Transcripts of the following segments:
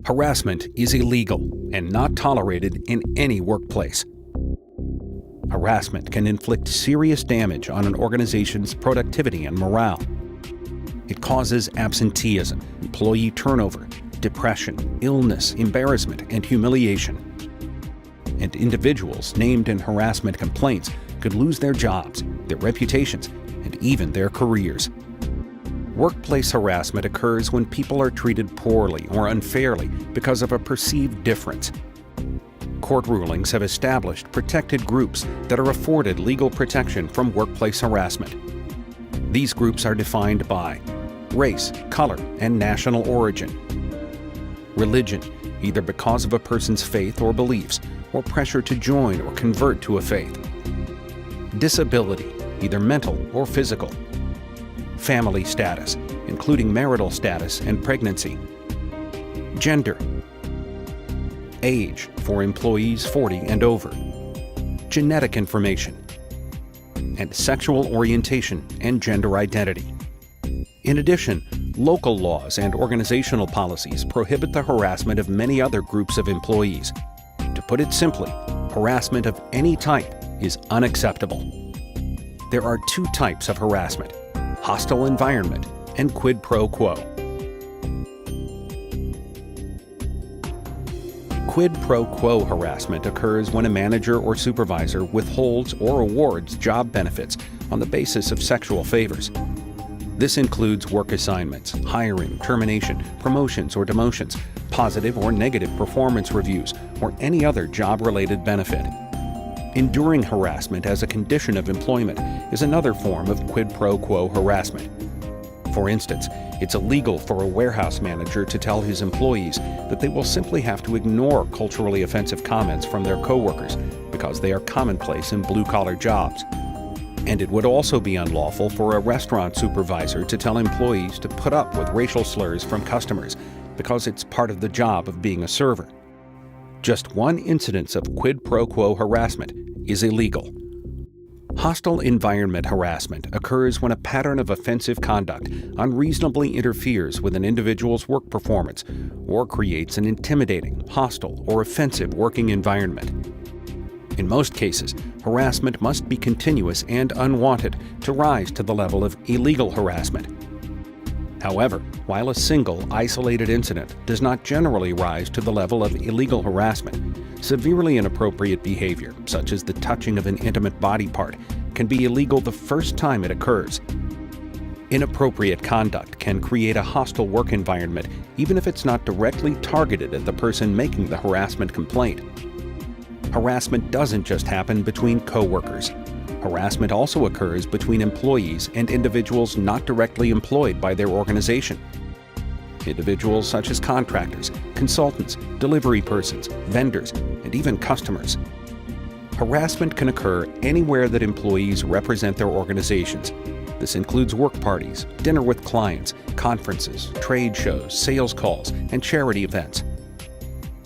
Harassment is illegal and not tolerated in any workplace. Harassment can inflict serious damage on an organization's productivity and morale. It causes absenteeism, employee turnover, depression, illness, embarrassment, and humiliation. And individuals named in harassment complaints could lose their jobs, their reputations, and even their careers. Workplace harassment occurs when people are treated poorly or unfairly because of a perceived difference. Court rulings have established protected groups that are afforded legal protection from workplace harassment. These groups are defined by race, color, and national origin; religion, either because of a person's faith or beliefs, or pressure to join or convert to a faith; disability, either mental or physical; family status, including marital status and pregnancy; gender; age, for employees 40 and over; genetic information; and sexual orientation and gender identity. In addition, local laws and organizational policies prohibit the harassment of many other groups of employees. To put it simply, harassment of any type is unacceptable. There are two types of harassment: hostile environment and quid pro quo. Quid pro quo harassment occurs when a manager or supervisor withholds or awards job benefits on the basis of sexual favors. This includes work assignments, hiring, termination, promotions or demotions, positive or negative performance reviews, or any other job-related benefit. Enduring harassment as a condition of employment is another form of quid pro quo harassment. For instance, it's illegal for a warehouse manager to tell his employees that they will simply have to ignore culturally offensive comments from their coworkers because they are commonplace in blue-collar jobs. And it would also be unlawful for a restaurant supervisor to tell employees to put up with racial slurs from customers because it's part of the job of being a server. Just one incidence of quid pro quo harassment is illegal. Hostile environment harassment occurs when a pattern of offensive conduct unreasonably interferes with an individual's work performance or creates an intimidating, hostile, or offensive working environment. In most cases, harassment must be continuous and unwanted to rise to the level of illegal harassment. However, while a single, isolated incident does not generally rise to the level of illegal harassment, severely inappropriate behavior, such as the touching of an intimate body part, can be illegal the first time it occurs. Inappropriate conduct can create a hostile work environment even if it's not directly targeted at the person making the harassment complaint. Harassment doesn't just happen between coworkers. Harassment also occurs between employees and individuals not directly employed by their organization. Individuals such as contractors, consultants, delivery persons, vendors, and even customers. Harassment can occur anywhere that employees represent their organizations. This includes work parties, dinner with clients, conferences, trade shows, sales calls, and charity events.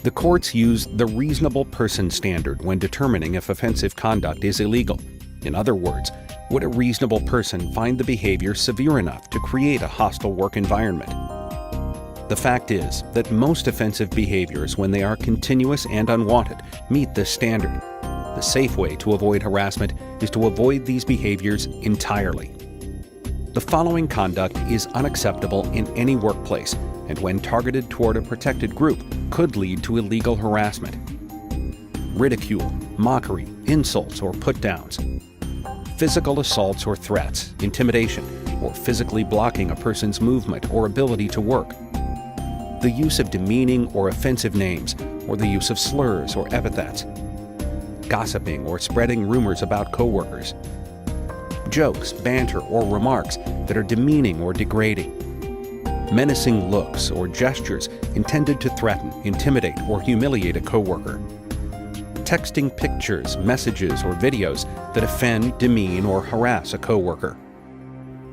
The courts use the reasonable person standard when determining if offensive conduct is illegal. In other words, would a reasonable person find the behavior severe enough to create a hostile work environment? The fact is that most offensive behaviors, when they are continuous and unwanted, meet this standard. The safe way to avoid harassment is to avoid these behaviors entirely. The following conduct is unacceptable in any workplace, and when targeted toward a protected group, could lead to illegal harassment: ridicule, mockery, insults, or put-downs; physical assaults or threats, intimidation, or physically blocking a person's movement or ability to work; the use of demeaning or offensive names, or the use of slurs or epithets; gossiping or spreading rumors about coworkers; jokes, banter, or remarks that are demeaning or degrading; menacing looks or gestures intended to threaten, intimidate, or humiliate a coworker; texting pictures, messages, or videos that offend, demean, or harass a coworker;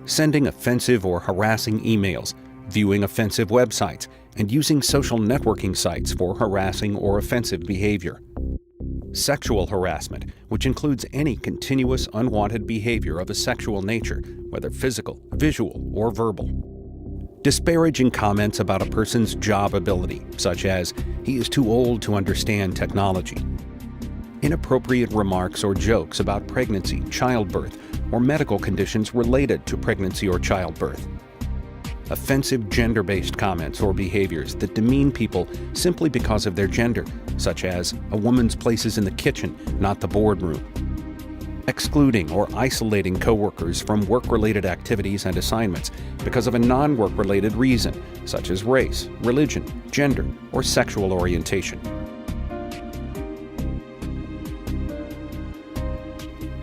sending offensive or harassing emails, viewing offensive websites, and using social networking sites for harassing or offensive behavior; sexual harassment, which includes any continuous unwanted behavior of a sexual nature, whether physical, visual, or verbal; Disparaging comments about a person's job ability, such as, "he is too old to understand technology." Inappropriate remarks or jokes about pregnancy, childbirth, or medical conditions related to pregnancy or childbirth. Offensive gender-based comments or behaviors that demean people simply because of their gender, such as, "a woman's place is in the kitchen, not the boardroom." Excluding or isolating coworkers from work-related activities and assignments because of a non-work-related reason, such as race, religion, gender, or sexual orientation.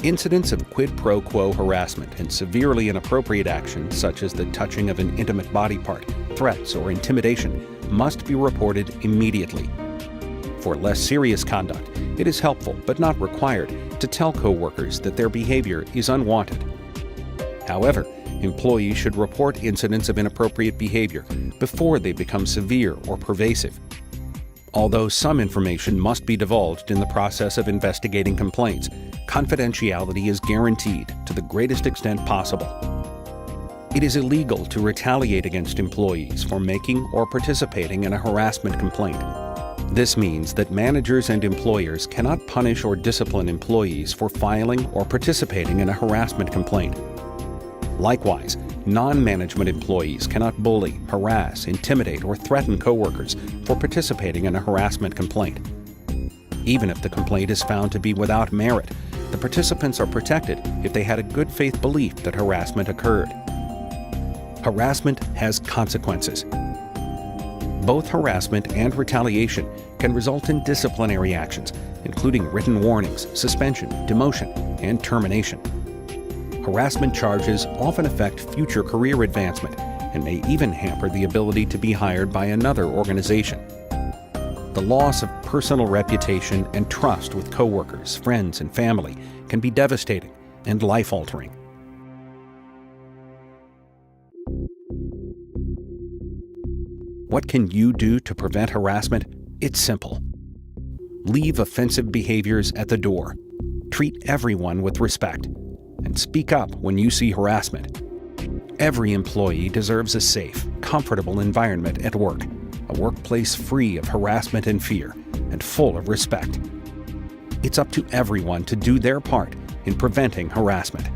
Incidents of quid pro quo harassment and severely inappropriate actions, such as the touching of an intimate body part, threats, or intimidation, must be reported immediately. For less serious conduct, it is helpful but not required to tell coworkers that their behavior is unwanted. However, employees should report incidents of inappropriate behavior before they become severe or pervasive. Although some information must be divulged in the process of investigating complaints, confidentiality is guaranteed to the greatest extent possible. It is illegal to retaliate against employees for making or participating in a harassment complaint. This means that managers and employers cannot punish or discipline employees for filing or participating in a harassment complaint. Likewise, non-management employees cannot bully, harass, intimidate, or threaten coworkers for participating in a harassment complaint. Even if the complaint is found to be without merit, the participants are protected if they had a good faith belief that harassment occurred. Harassment has consequences. Both harassment and retaliation can result in disciplinary actions, including written warnings, suspension, demotion, and termination. Harassment charges often affect future career advancement and may even hamper the ability to be hired by another organization. The loss of personal reputation and trust with coworkers, friends, and family can be devastating and life-altering. What can you do to prevent harassment? It's simple. Leave offensive behaviors at the door. Treat everyone with respect. And speak up when you see harassment. Every employee deserves a safe, comfortable environment at work, a workplace free of harassment and fear, and full of respect. It's up to everyone to do their part in preventing harassment.